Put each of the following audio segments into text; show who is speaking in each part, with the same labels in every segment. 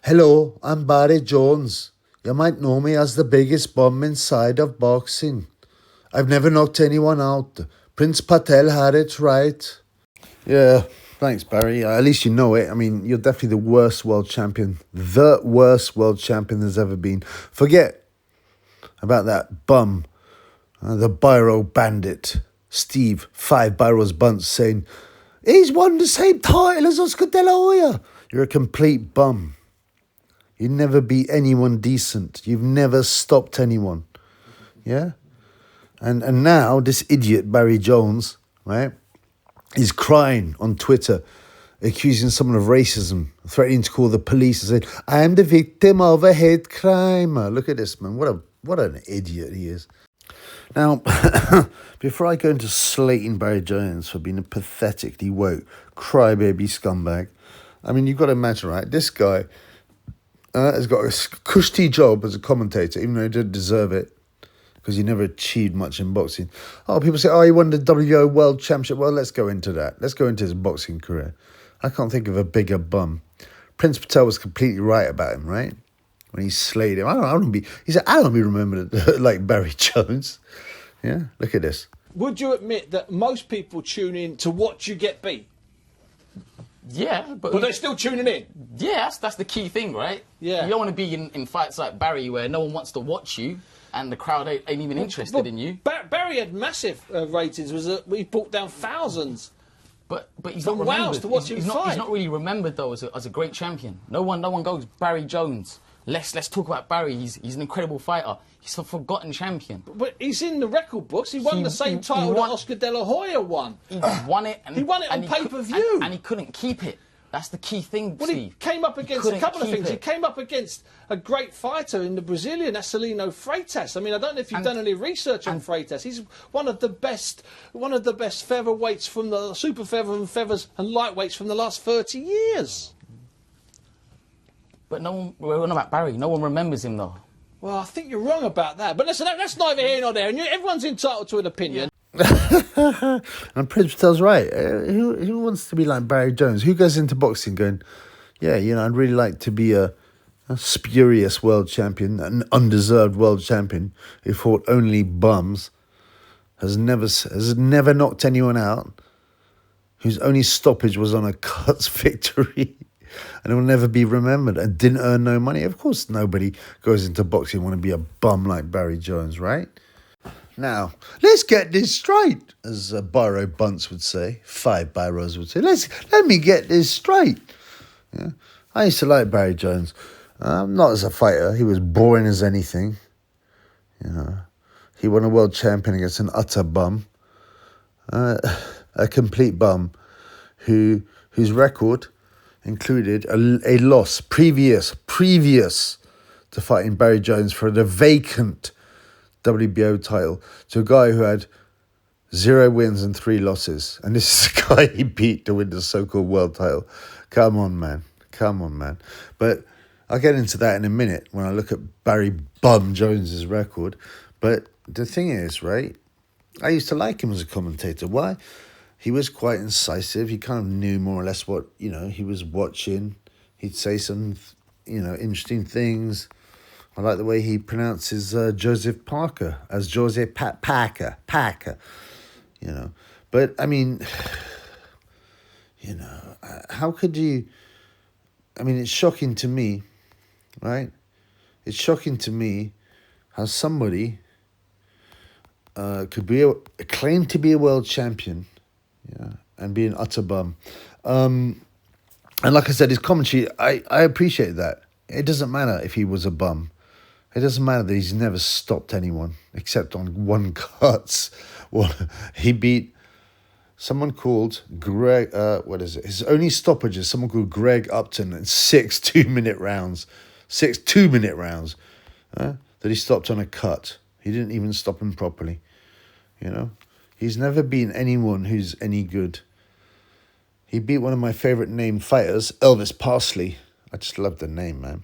Speaker 1: Hello, I'm Barry Jones. You might know me as the biggest bum inside of boxing. I've never knocked anyone out. Prince Patel had it right. Yeah, thanks, Barry. At least you know it. I mean, you're definitely the worst world champion. The worst world champion there's ever been. Forget about that bum, the Biro bandit, Steve, 5 Biros Bunts, saying, he's won the same title as Oscar De La Hoya. You're a complete bum. You never beat anyone decent. You've never stopped anyone. Yeah? And now this idiot, Barry Jones, right, is crying on Twitter, accusing someone of racism, threatening to call the police and saying, I am the victim of a hate crime. Look at this, man. What an idiot he is. Now, before I go into slating Barry Jones for being a pathetically woke, crybaby scumbag, I mean, you've got to imagine, right, this guy has got a cushy job as a commentator, even though he didn't deserve it, because he never achieved much in boxing. Oh, people say, he won the WO World Championship. Well, let's go into that. Let's go into his boxing career. I can't think of a bigger bum. Prince Patel was completely right about him, right? When he slayed him. I don't want to be remembered like Barry Jones. Yeah, look at this.
Speaker 2: Would you admit that most people tune in to watch you get beat?
Speaker 3: Yeah, but
Speaker 2: they're still tuning in.
Speaker 3: Yeah, that's the key thing, right?
Speaker 2: Yeah.
Speaker 3: You don't want to be in fights like Barry where no one wants to watch you and the crowd ain't even interested in you.
Speaker 2: Barry had massive ratings. He brought down thousands.
Speaker 3: But he's not remembered.
Speaker 2: Wales to watch him fight.
Speaker 3: He's not really remembered though as a great champion. No one goes Barry Jones. Let's talk about Barry. He's an incredible fighter. He's a forgotten champion.
Speaker 2: But he's in the record books. He won the same title that Oscar De La Hoya won.
Speaker 3: He won it.
Speaker 2: He won it on pay-per-view.
Speaker 3: And he couldn't keep it. That's the key thing,
Speaker 2: Well,
Speaker 3: Steve.
Speaker 2: he came up against a couple of things. He came up against a great fighter in the Brazilian, Celino Freitas. I mean, I don't know if you've done any research on Freitas. He's one of the best featherweights from the super feathers and lightweights from the last 30 years.
Speaker 3: But we're on about Barry. No one remembers him, though.
Speaker 2: Well, I think you're wrong about that. But listen, that's neither here nor there. And everyone's entitled to an opinion.
Speaker 1: And Prince Patel's right. Who wants to be like Barry Jones? Who goes into boxing going, yeah, I'd really like to be a spurious world champion, an undeserved world champion who fought only bums, has never knocked anyone out, whose only stoppage was on a cuts victory, and will never be remembered, and didn't earn no money. Of course, nobody goes into boxing and want to be a bum like Barry Jones, right? Now, let's get this straight, as Biro Bunts would say, 5 Biros would say. Let me get this straight. Yeah? I used to like Barry Jones. Not as a fighter. He was boring as anything. He won a world champion against an utter bum. A complete bum whose record included a loss previous to fighting Barry Jones for the vacant WBO title to a guy who had 0 wins and 3 losses. And this is the guy he beat to win the so-called world title. Come on, man. But I'll get into that in a minute when I look at Barry Bum Jones's record. But the thing is, right, I used to like him as a commentator. Why? He was quite incisive. He kind of knew more or less what, he was watching. He'd say some, interesting things. I like the way he pronounces Joseph Parker as Joseph Parker. But, I mean, how could you... I mean, it's shocking to me, right? It's shocking to me how somebody could claim to be a world champion, and be an utter bum. And like I said, his commentary, I appreciate that. It doesn't matter if he was a bum. It doesn't matter that he's never stopped anyone except on one cuts. Well, he beat someone called Greg, his only stoppage is someone called Greg Upton in 6 2-minute rounds. 6 2-minute rounds that he stopped on a cut. He didn't even stop him properly. He's never beaten anyone who's any good. He beat one of my favourite named fighters, Elvis Parsley. I just love the name, man.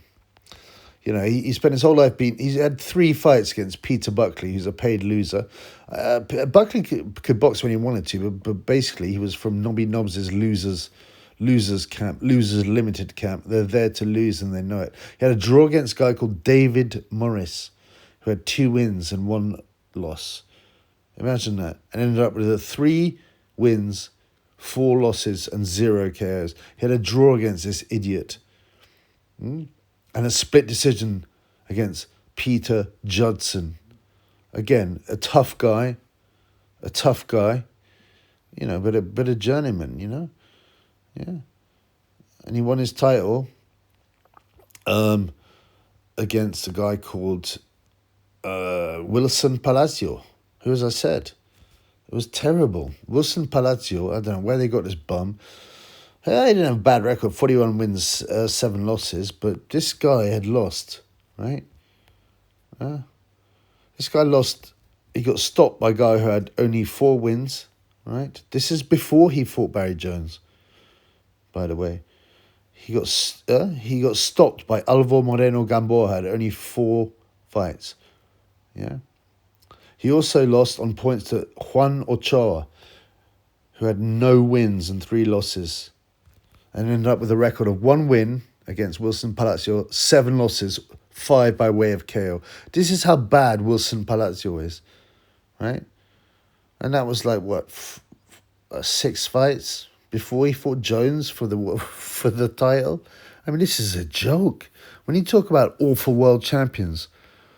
Speaker 1: He spent his whole life he's had 3 fights against Peter Buckley, who's a paid loser. Buckley could box when he wanted to, but basically he was from Nobby Nobbs' losers losers camp, losers limited camp. They're there to lose and they know it. He had a draw against a guy called David Morris, who had 2 wins and 1 loss. Imagine that. And ended up with 3 wins, 4 losses, and 0 KOs. He had a draw against this idiot. And a split decision against Peter Judson. Again, a tough guy, you know, but a journeyman, you know. Yeah. And he won his title against a guy called Wilson Palacio, who, as I said, it was terrible. Wilson Palacio, I don't know where they got this bum. He didn't have a bad record, 41 wins, 7 losses, but this guy had lost, right? This guy lost. He got stopped by a guy who had only 4 wins, right? This is before he fought Barry Jones, by the way. He got stopped by Alvaro Moreno Gamboa, who had only 4 fights. Yeah. He also lost on points to Juan Ochoa, who had no wins and 3 losses, and ended up with a record of 1 win against Wilson Palacio, 7 losses, 5 by way of KO. This is how bad Wilson Palacio is, right? And that was like, what, 6 fights before he fought Jones for the title? I mean, this is a joke. When you talk about awful world champions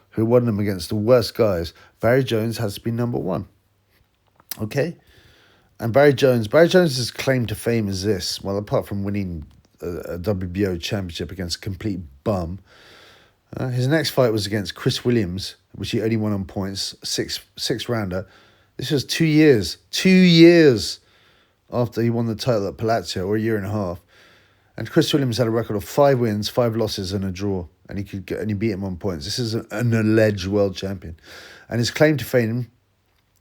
Speaker 1: who won them against the worst guys, Barry Jones has to be number 1. Okay? And Barry Jones' claim to fame is this. Well, apart from winning a WBO championship against a complete bum, his next fight was against Chris Williams, which he only won on points, six rounder. This was 2 years after he won the title at Palacio, or a year and a half. And Chris Williams had a record of 5 wins, 5 losses, and a draw, and he beat him on points. This is an alleged world champion, and his claim to fame,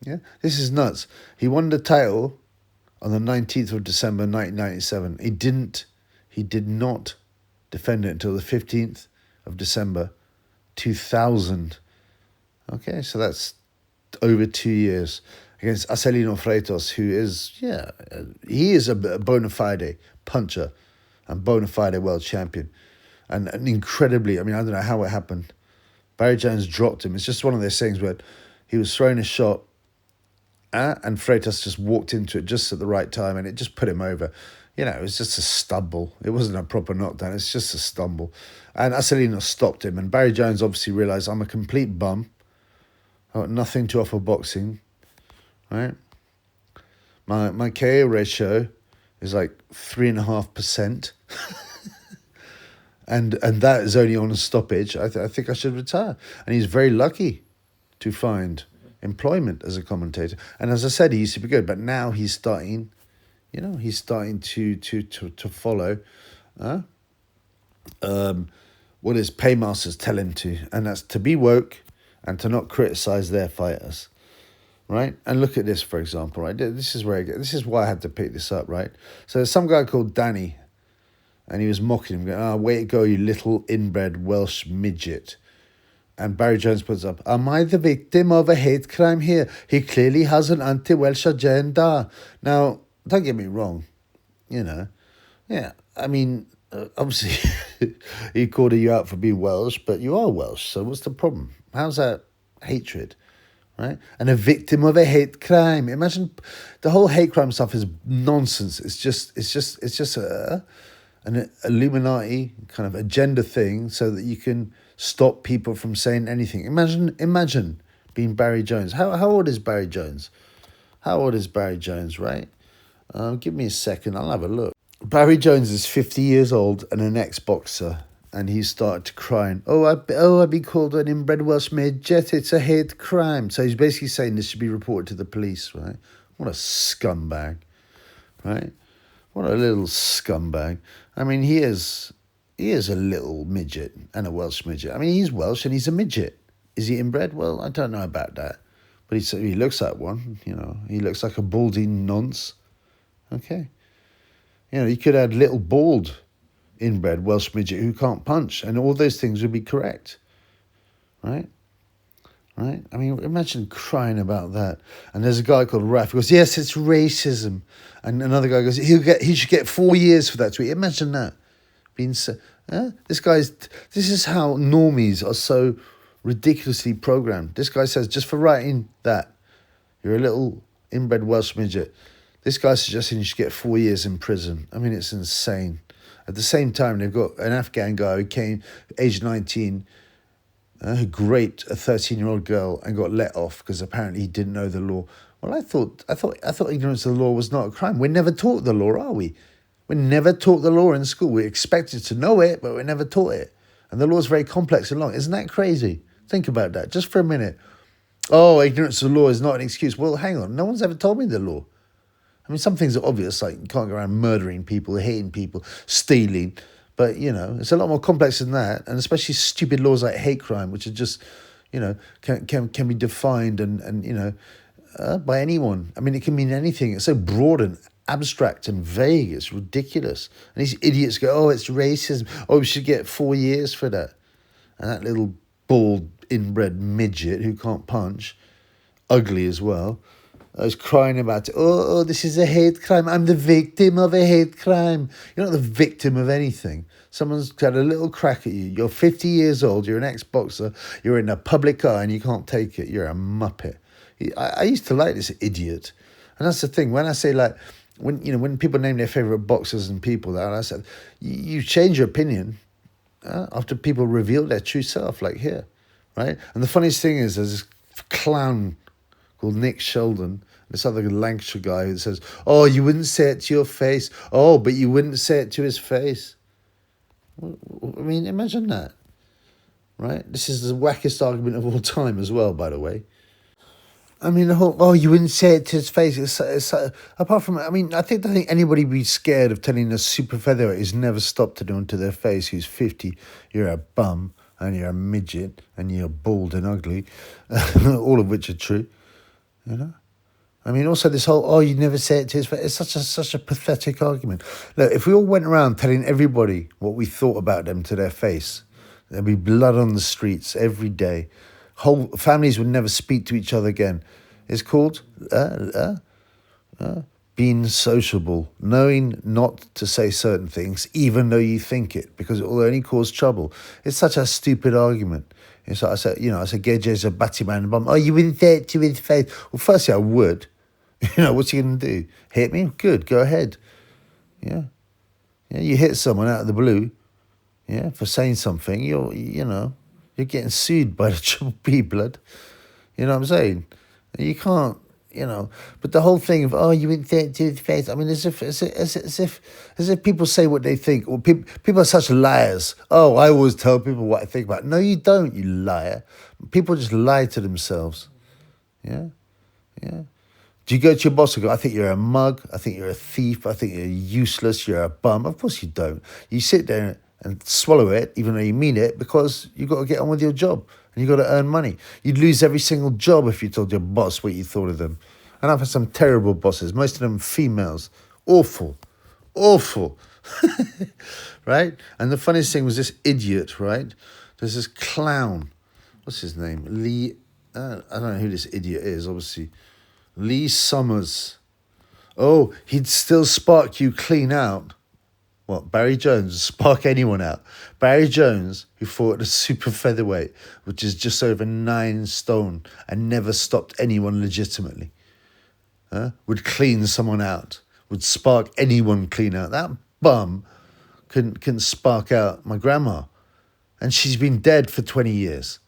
Speaker 1: yeah, this is nuts. He won the title on the 19th of December, 1997. He did not defend it until the 15th of December, 2000. Okay, so that's over 2 years against Acelino Freitas, who is, he is a bona fide puncher and bona fide world champion. And incredibly, I mean, I don't know how it happened. Barry Jones dropped him. It's just one of those things where he was throwing a shot and Freitas just walked into it just at the right time and it just put him over. You know, it was just a stumble. It wasn't a proper knockdown. It's just a stumble. And Acelino stopped him. And Barry Jones obviously realised, I'm a complete bum. I've got nothing to offer boxing. Right? My KO ratio is like 3.5%. and that is only on a stoppage. I think I should retire. And he's very lucky to find employment as a commentator. And as I said, he used to be good. But now he's starting... You know, he's starting to follow what his paymasters tell him to, and that's to be woke and to not criticize their fighters, right? And look at this, for example, right? This is why I had to pick this up, right? So there's some guy called Danny, and he was mocking him, going, way to go, you little inbred Welsh midget. And Barry Jones puts up, am I the victim of a hate crime here? He clearly has an anti-Welsh agenda. Now, don't get me wrong, you know. Yeah, I mean, obviously, he called you out for being Welsh, but you are Welsh, so what's the problem? How's that hatred, right? And a victim of a hate crime. Imagine the whole hate crime stuff is nonsense. It's just an Illuminati kind of agenda thing so that you can stop people from saying anything. Imagine being Barry Jones. How old is Barry Jones? Right? Give me a second, I'll have a look. Barry Jones is 50 years old and an ex-boxer, and he started to crying, I've been called an inbred Welsh midget, it's a hate crime. So he's basically saying this should be reported to the police, right? What a scumbag, right? What a little scumbag. I mean, he is a little midget and a Welsh midget. I mean, he's Welsh and he's a midget. Is he inbred? Well, I don't know about that. But he looks like one, you know. He looks like a balding nonce. Okay. You know, you could add little bald inbred Welsh midget who can't punch, and all those things would be correct. Right? right? I mean, imagine crying about that. And there's a guy called Raf who goes, yes, it's racism. And another guy goes, he should get 4 years for that tweet. Imagine that. This is how normies are so ridiculously programmed. This guy says, just for writing that, you're a little inbred Welsh midget. This guy's suggesting you should get 4 years in prison. I mean, it's insane. At the same time, they've got an Afghan guy who came, aged 19, who raped a 13-year-old girl and got let off because apparently he didn't know the law. Well, I thought ignorance of the law was not a crime. We're never taught the law, are we? We're never taught the law in school. We're expected to know it, but we're never taught it. And the law is very complex and long. Isn't that crazy? Think about that just for a minute. Oh, ignorance of the law is not an excuse. Well, hang on. No one's ever told me the law. I mean, some things are obvious, like you can't go around murdering people, hating people, stealing. But, it's a lot more complex than that. And especially stupid laws like hate crime, which are just, can be defined and by anyone. I mean, it can mean anything. It's so broad and abstract and vague. It's ridiculous. And these idiots go, oh, it's racism. Oh, we should get 4 years for that. And that little bald, inbred midget who can't punch, ugly as well, I was crying about it. Oh, this is a hate crime. I'm the victim of a hate crime. You're not the victim of anything. Someone's got a little crack at you. You're 50 years old. You're an ex-boxer. You're in a public eye and you can't take it. You're a muppet. I used to like this idiot. And that's the thing. When I say when people name their favourite boxers and people, I said, you change your opinion after people reveal their true self, like here, right? And the funniest thing is there's this clown called Nick Sheldon, this other Lancashire guy who says, oh, you wouldn't say it to your face. Oh, but you wouldn't say it to his face. I mean, imagine that, right? This is the wackest argument of all time as well, by the way. I mean, the whole, oh, you wouldn't say it to his face. It's apart from, I mean, I don't think anybody would be scared of telling a super featherweight who's never stopped it onto their face, who's 50, you're a bum, and you're a midget, and you're bald and ugly, all of which are true. I mean, also this whole, oh, you never say it to his face. It's such a pathetic argument. Look, if we all went around telling everybody what we thought about them to their face, there'd be blood on the streets every day. Whole families would never speak to each other again. It's called being sociable, knowing not to say certain things, even though you think it, because it will only cause trouble. It's such a stupid argument. It's like I said, Geje's a batty man bum. Oh, you wouldn't say it to his face. Well, firstly, I would. What's he going to do? Hit me? Good, go ahead. Yeah, you hit someone out of the blue, for saying something, you're getting sued by the Triple P blood. You know what I'm saying? You can't, But the whole thing of, oh, you wouldn't say it to his face. I mean, as if people say what they think. Or people are such liars. Oh, I always tell people what I think about. No, you don't, you liar. People just lie to themselves. Yeah. Do you go to your boss and go, I think you're a mug, I think you're a thief, I think you're useless, you're a bum? Of course you don't. You sit there and swallow it, even though you mean it, because you've got to get on with your job and you've got to earn money. You'd lose every single job if you told your boss what you thought of them. And I've had some terrible bosses, most of them females. Awful. Right? And the funniest thing was this idiot, right? There's this clown. What's his name? Lee. I don't know who this idiot is, obviously. Lee Summers. Oh, he'd still spark you clean out. What, Barry Jones would spark anyone out? Barry Jones, who fought at a super featherweight, which is just over 9 stone, and never stopped anyone legitimately, would clean someone out, would spark anyone clean out. That bum couldn't spark out my grandma, and she's been dead for 20 years.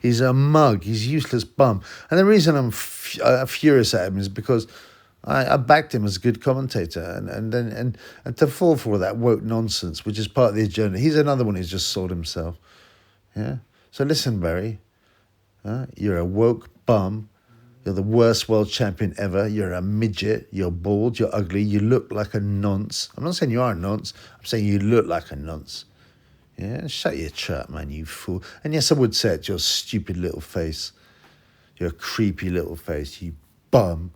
Speaker 1: He's a mug. He's a useless bum. And the reason I'm furious at him is because I backed him as a good commentator, and to fall for all that woke nonsense, which is part of the agenda. He's another one who's just sold himself. Yeah. So listen, Barry, you're a woke bum. You're the worst world champion ever. You're a midget. You're bald. You're ugly. You look like a nonce. I'm not saying you are a nonce. I'm saying you look like a nonce. Yeah, shut your trap, man, you fool. And yes, I would say it to your stupid little face. Your creepy little face, you bum.